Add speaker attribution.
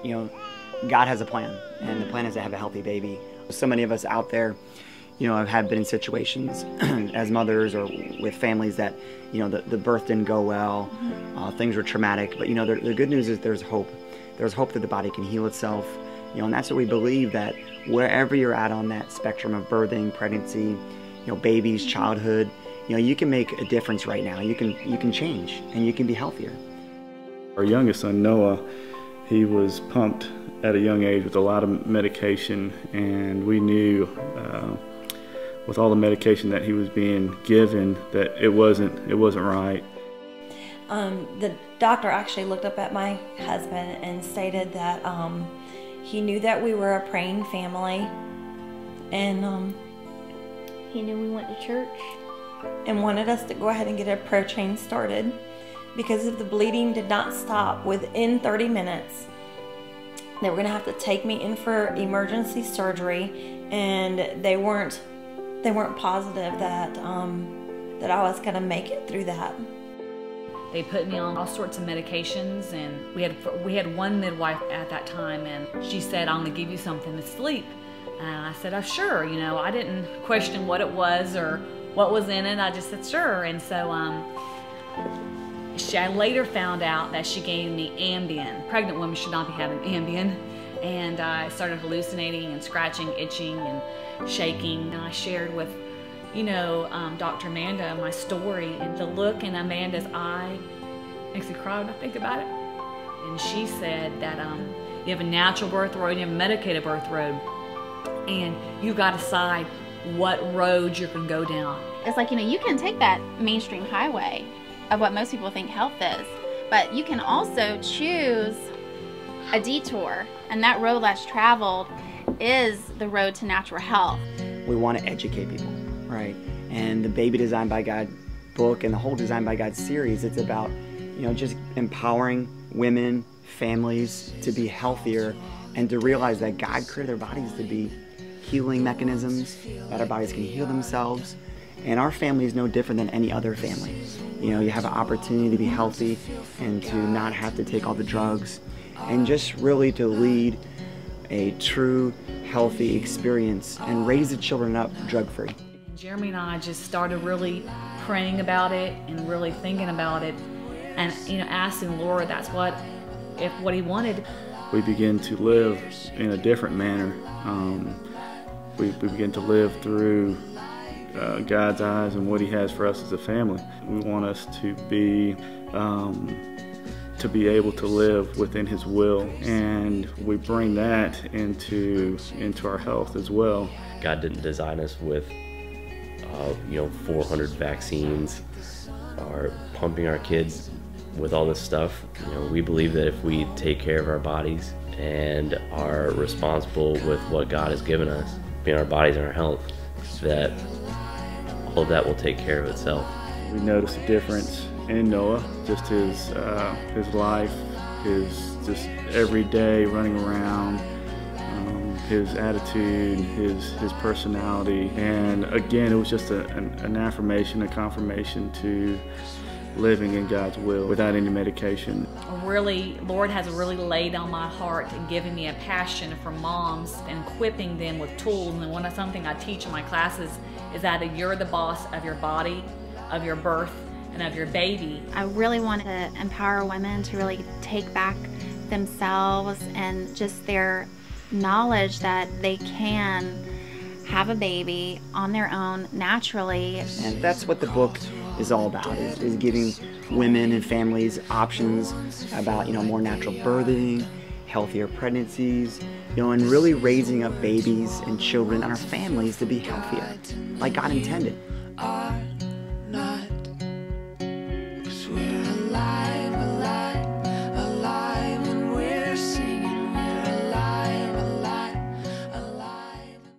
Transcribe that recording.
Speaker 1: You know, God has a plan, and the plan is to have a healthy baby. So many of us out there, you know, have been in situations as mothers or with families that, you know, the birth didn't go well, things were traumatic, but you know, the good news is there's hope. There's hope that the body can heal itself, you know, and that's what we believe, that wherever you're at on that spectrum of birthing, pregnancy, you know, babies, childhood, you know, you can make a difference right now. You can change, and you can be healthier.
Speaker 2: Our youngest son, Noah, he was pumped at a young age with a lot of medication, and we knew with all the medication that he was being given that it wasn't right.
Speaker 3: The doctor actually looked up at my husband and stated that he knew that we were a praying family, and
Speaker 4: he knew we went to church
Speaker 3: and wanted us to go ahead and get a prayer chain started, because if the bleeding did not stop within 30 minutes, they were going to have to take me in for emergency surgery, and they weren't positive that that I was going to make it through that.
Speaker 5: They put me on all sorts of medications, and we had one midwife at that time, and she said, "I'm going to give you something to sleep." And I said, "Oh, sure." You know, I didn't question what it was or what was in it. I just said, "Sure." And so I later found out that she gave me Ambien. Pregnant women should not be having Ambien. And I started hallucinating and scratching, itching, and shaking. And I shared with, you know, Dr. Amanda my story, and the look in Amanda's eye makes me cry when I think about it. And she said that you have a natural birth road and you have a medicated birth road, and you got to decide what road you're going to go down.
Speaker 4: It's like, you know, you can take that mainstream highway of what most people think health is, but you can also choose a detour, and that road less traveled is the road to natural health.
Speaker 1: We want to educate people, right? And the Baby Designed by God book and the whole Designed by God series, it's about, you know, just empowering women, families to be healthier and to realize that God created our bodies to be healing mechanisms, that our bodies can heal themselves. And our family is no different than any other family. You know, you have an opportunity to be healthy and to not have to take all the drugs, and just really to lead a true, healthy experience and raise the children up drug-free.
Speaker 5: Jeremy and I just started really praying about it and really thinking about it, and, you know, asking the Lord that's what he wanted.
Speaker 2: We begin to live in a different manner. We begin to live through God's eyes and what He has for us as a family. We want us to be able to live within His will, and we bring that into our health as well.
Speaker 6: God didn't design us with 400 vaccines or pumping our kids with all this stuff. You know, we believe that if we take care of our bodies and are responsible with what God has given us, being our bodies and our health, that all of that will take care of itself.
Speaker 2: We noticed a difference in Noah, just his life, his just every day running around, his attitude, his personality, and again, it was just an affirmation, a confirmation to living in God's will without any medication.
Speaker 5: Really, Lord has really laid on my heart and given me a passion for moms and equipping them with tools. And something I teach in my classes is that you're the boss of your body, of your birth, and of your baby.
Speaker 4: I really want to empower women to really take back themselves and just their knowledge that they can have a baby on their own naturally.
Speaker 1: And that's what the book is all about, is giving women and families options about, you know, more natural birthing, healthier pregnancies, you know, and really raising up babies and children and our families to be healthier, like God intended.